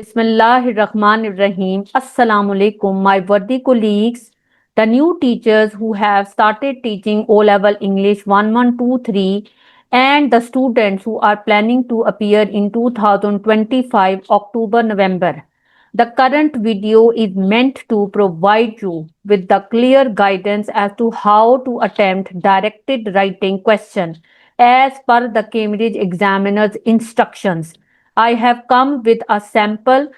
Bismillahirrahmanirrahim. Assalamu alaikum, my worthy colleagues, the new teachers who have started teaching O-level English 1123 and the students who are planning to appear in 2025 October-November. The current video is meant to provide you with the clear guidance as to how to attempt directed writing question as per the Cambridge examiner's instructions. I have come with a sample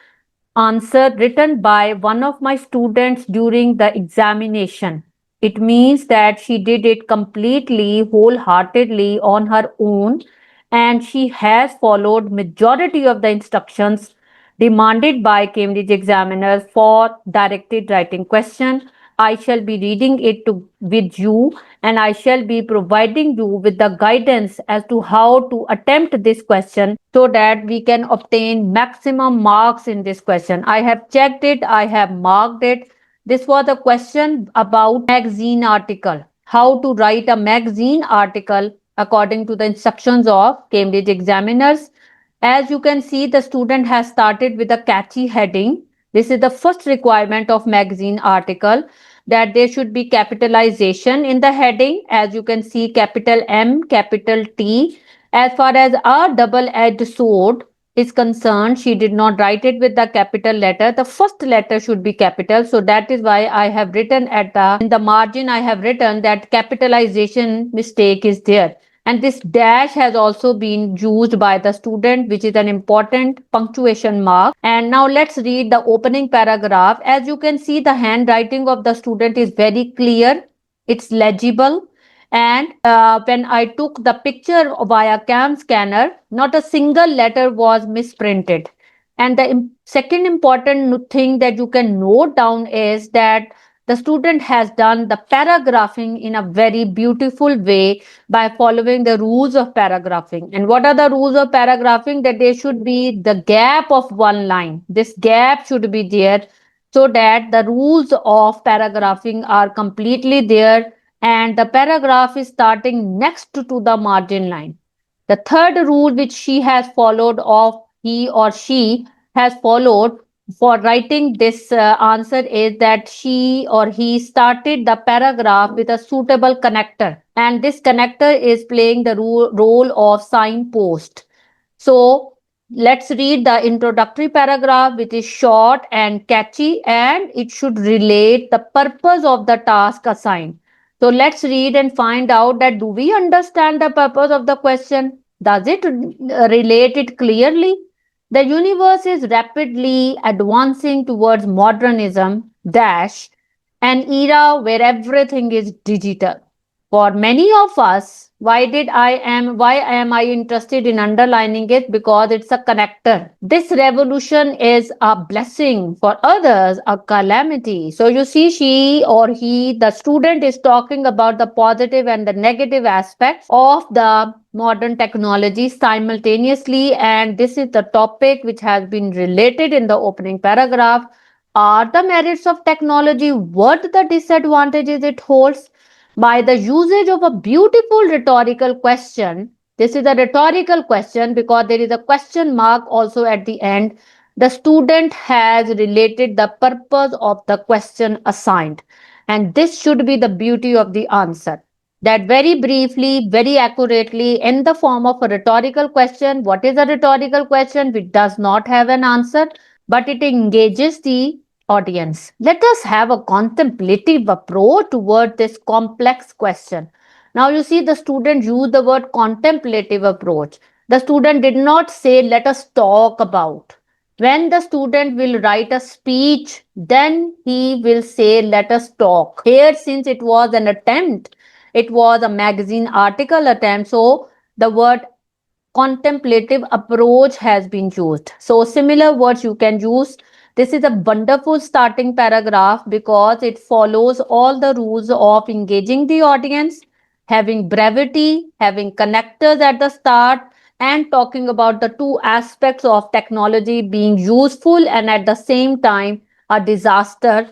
answer written by one of my students during the examination. It means that she did it completely, wholeheartedly on her own, and she has followed majority of the instructions demanded by Cambridge examiners for directed writing question. I shall be reading it with you, and I shall be providing you with the guidance as to how to attempt this question so that we can obtain maximum marks in this question. I have checked it, I have marked it. This was a question about magazine article. How to write a magazine article according to the instructions of Cambridge examiners. As you can see, the student has started with a catchy heading. This is the first requirement of magazine article, that there should be capitalization in the heading. As you can see, capital M, capital T. As far as a double-edged sword is concerned, she did not write it with the capital letter. The first letter should be capital. So that is why I have written in the margin, I have written that capitalization mistake is there. And this dash has also been used by the student, which is an important punctuation mark. And now let's read the opening paragraph. As you can see, the handwriting of the student is very clear. It's legible. And when I took the picture via cam scanner, not a single letter was misprinted. And the second important thing that you can note down is that the student has done the paragraphing in a very beautiful way by following the rules of paragraphing. And what are the rules of paragraphing? That there should be the gap of one line. This gap should be there so that the rules of paragraphing are completely there and the paragraph is starting next to the margin line. The third rule which she has followed, of he or she has followed for writing this answer, is that she or he started the paragraph with a suitable connector, and this connector is playing the role of signpost. So let's read the introductory paragraph, which is short and catchy, and it should relate the purpose of the task assigned. So let's read and find out that do we understand the purpose of the question? Does it relate it clearly? The universe is rapidly advancing towards modernism dash, an era where everything is digital. For many of us, why am I interested in underlining it? Because it's a connector. This revolution is a blessing, for others a calamity. So you see, she or he, the student, is talking about the positive and the negative aspects of the modern technology simultaneously, and this is the topic which has been related in the opening paragraph. Are the merits of technology worth the disadvantages it holds? By the usage of a beautiful rhetorical question, this is a rhetorical question because there is a question mark also at the end. The student has related the purpose of the question assigned, and this should be the beauty of the answer. That very briefly, very accurately, in the form of a rhetorical question. What is a rhetorical question? Which does not have an answer, but it engages the audience. Let us have a contemplative approach toward this complex question. Now you see, the student used the word contemplative approach. The student did not say let us talk about. When the student will write a speech, then he will say let us talk. Here, since it was an attempt, it was a magazine article attempt, so the word contemplative approach has been used. So similar words you can use. This is a wonderful starting paragraph because it follows all the rules of engaging the audience, having brevity, having connectors at the start, and talking about the two aspects of technology being useful and at the same time a disaster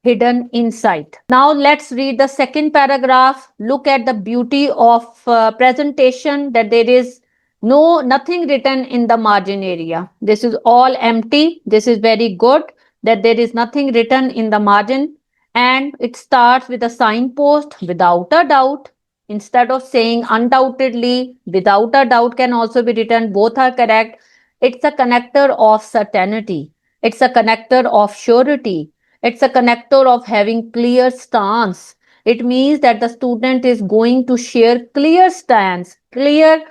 hidden inside. Now let's read the second paragraph. Look at the beauty of presentation, that there is No, nothing written in the margin area. This is all empty. This is very good that there is nothing written in the margin. And it starts with a signpost without a doubt. Instead of saying undoubtedly, without a doubt can also be written. Both are correct. It's a connector of certainty. It's a connector of surety. It's a connector of having clear stance. It means that the student is going to share clear stance, clear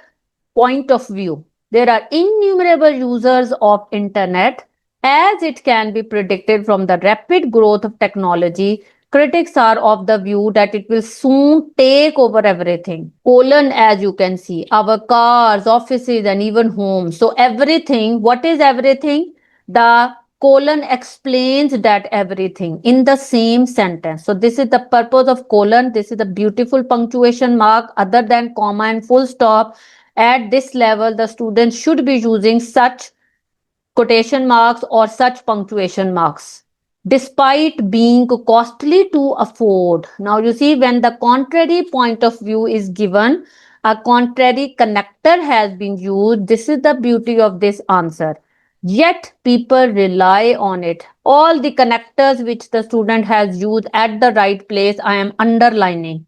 point of view. There are innumerable users of internet. As it can be predicted from the rapid growth of technology, critics are of the view that it will soon take over everything. Colon, as you can see, our cars, offices, and even homes. So everything, what is everything? The colon explains that everything in the same sentence. So this is the purpose of colon. This is a beautiful punctuation mark other than comma and full stop. At this level, the students should be using such quotation marks or such punctuation marks despite being costly to afford. Now, you see, when the contrary point of view is given, a contrary connector has been used. This is the beauty of this answer. Yet, people rely on it. All the connectors which the student has used at the right place, I am underlining.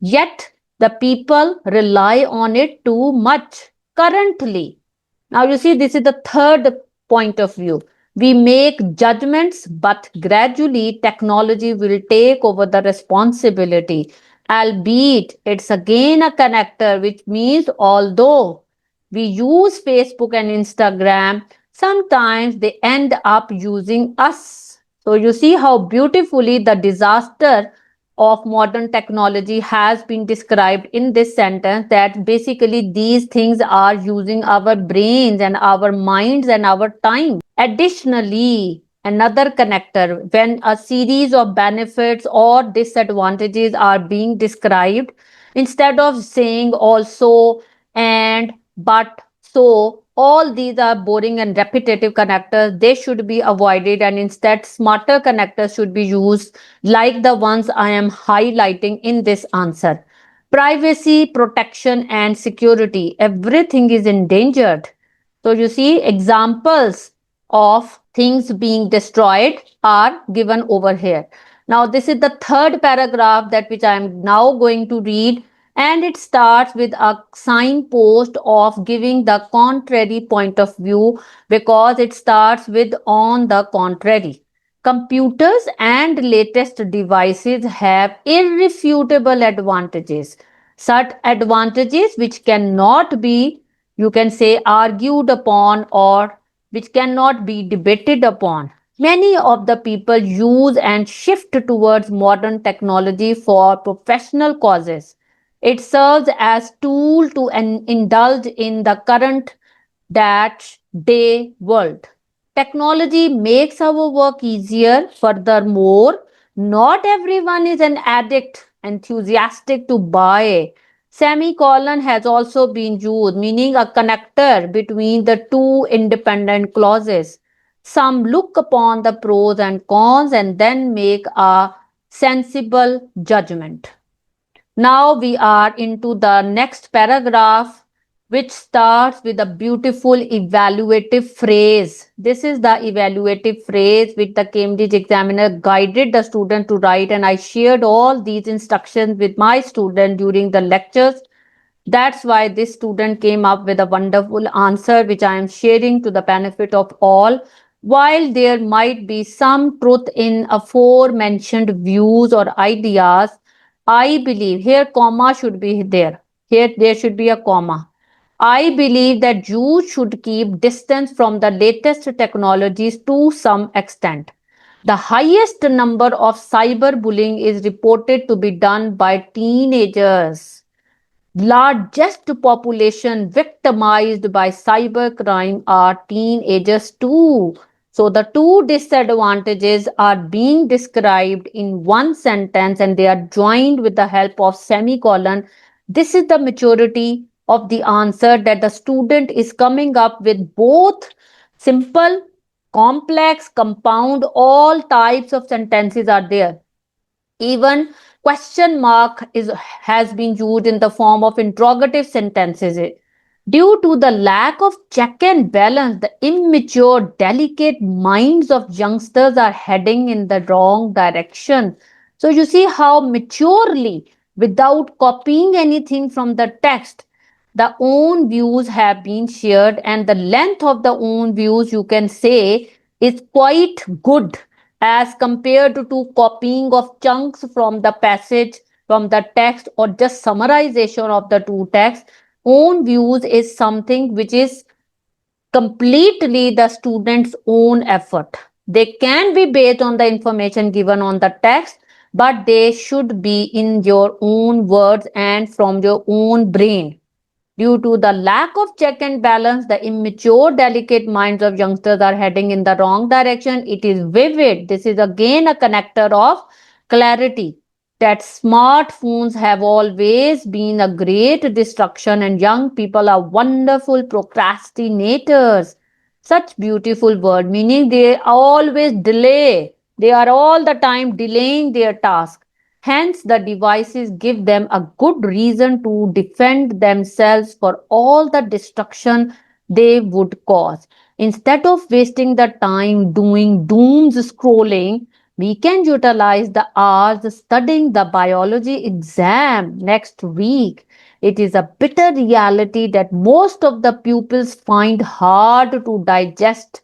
Yet the people rely on it too much currently. Now, you see, this is the third point of view. We make judgments, but gradually technology will take over the responsibility. Albeit, it's again a connector, which means although we use Facebook and Instagram, sometimes they end up using us. So, you see how beautifully the disaster of modern technology has been described in this sentence, that basically these things are using our brains and our minds and our time. Additionally, another connector, when a series of benefits or disadvantages are being described, instead of saying also and but so, all these are boring and repetitive connectors. They should be avoided, and instead smarter connectors should be used like the ones I am highlighting in this answer. Privacy, protection, and security. Everything is endangered. So, you see, examples of things being destroyed are given over here. Now, this is the third paragraph that which I am now going to read, and it starts with a signpost of giving the contrary point of view because it starts with on the contrary. Computers and latest devices have irrefutable advantages. Such advantages which cannot be, you can say, argued upon or which cannot be debated upon. Many of the people use and shift towards modern technology for professional causes. It serves as tool to indulge in the current that day world. Technology makes our work easier. Furthermore, not everyone is an addict enthusiastic to buy. Semicolon has also been used, meaning a connector between the two independent clauses. Some look upon the pros and cons and then make a sensible judgment. Now we are into the next paragraph, which starts with a beautiful evaluative phrase. This is the evaluative phrase which the Cambridge examiner guided the student to write, and I shared all these instructions with my student during the lectures. That's why this student came up with a wonderful answer, which I am sharing to the benefit of all. While there might be some truth in aforementioned views or ideas, I believe here, comma should be there. Here, there should be a comma. I believe that Jews should keep distance from the latest technologies to some extent. The highest number of cyberbullying is reported to be done by teenagers. Largest population victimized by cybercrime are teenagers too. So the two disadvantages are being described in one sentence and they are joined with the help of semicolon. This is the maturity of the answer, that the student is coming up with both simple, complex, compound, all types of sentences are there. Even question mark is has been used in the form of interrogative sentences. Due to the lack of check and balance, the immature, delicate minds of youngsters are heading in the wrong direction. So, you see how maturely, without copying anything from the text, the own views have been shared, and the length of the own views, you can say, is quite good as compared to copying of chunks from the passage, from the text, or just summarization of the two texts. Own views is something which is completely the student's own effort. They can be based on the information given on the text, but they should be in your own words and from your own brain. Due to the lack of check and balance, the immature, delicate minds of youngsters are heading in the wrong direction. It is vivid. This is again a connector of clarity that smartphones have always been a great distraction, and young people are wonderful procrastinators. Such beautiful word, meaning they always delay. They are all the time delaying their task. Hence, the devices give them a good reason to defend themselves for all the destruction they would cause. Instead of wasting the time doing dooms scrolling, we can utilize the hours studying the biology exam next week. It is a bitter reality that most of the pupils find hard to digest,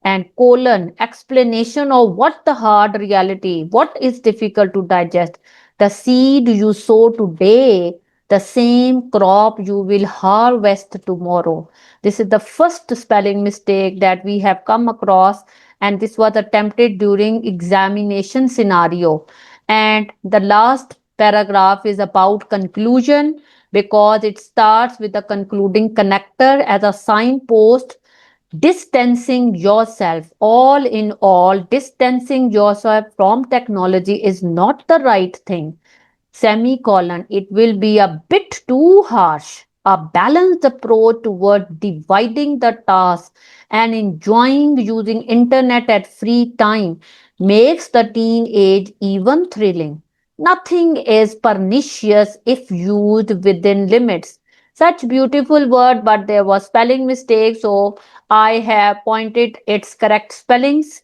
and colon explanation of what the hard reality, what is difficult to digest. The seed you sow today, the same crop you will harvest tomorrow. This is the first spelling mistake that we have come across, and this was attempted during examination scenario. And the last paragraph is about conclusion, because it starts with the concluding connector as a signpost. Distancing yourself, all in all, distancing yourself from technology is not the right thing. Semicolon, it will be a bit too harsh. A balanced approach toward dividing the task and enjoying using internet at free time makes the teenage even thrilling. Nothing is pernicious if used within limits. Such beautiful word, but there was spelling mistake, so I have pointed its correct spellings.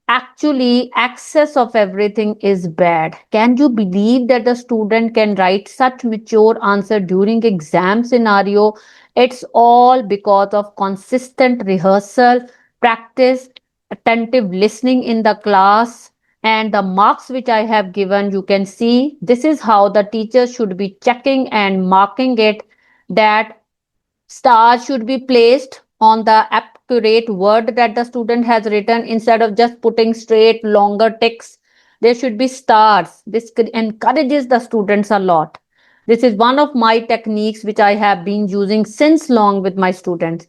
Actually, excess of everything is bad. Can you believe that a student can write such mature answer during exam scenario? It's all because of consistent rehearsal, practice, attentive listening in the class, and the marks which I have given. You can see this is how the teacher should be checking and marking it, that stars should be placed on the accurate word that the student has written. Instead of just putting straight longer ticks, there should be stars. This encourages the students a lot. This is one of my techniques which I have been using since long with my students.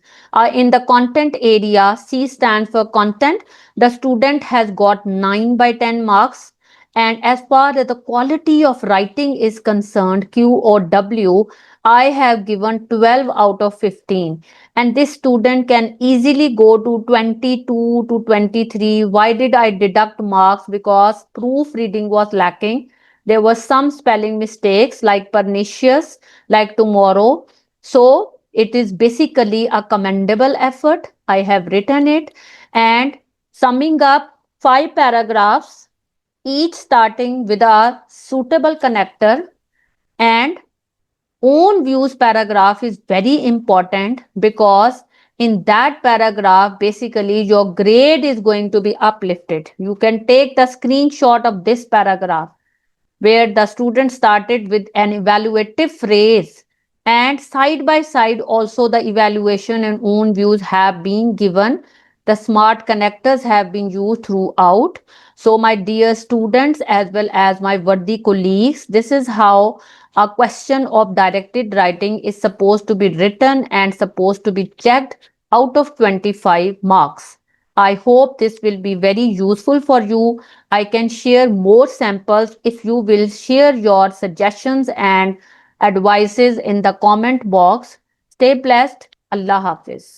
In the content area, C stands for content. The student has got 9 by 10 marks. And as far as the quality of writing is concerned, Q or W, I have given 12 out of 15. And this student can easily go to 22 to 23. Why did I deduct marks? Because proofreading was lacking. There were some spelling mistakes like pernicious, like tomorrow. So it is basically a commendable effort. I have written it, and summing up 5 paragraphs, each starting with a suitable connector. And own views paragraph is very important, because in that paragraph basically your grade is going to be uplifted. You can take the screenshot of this paragraph where the student started with an evaluative phrase, and side by side also the evaluation and own views have been given. The smart connectors have been used throughout. So my dear students as well as my worthy colleagues, this is how a question of directed writing is supposed to be written and supposed to be checked out of 25 marks. I hope this will be very useful for you. I can share more samples if you will share your suggestions and advices in the comment box. Stay blessed. Allah Hafiz.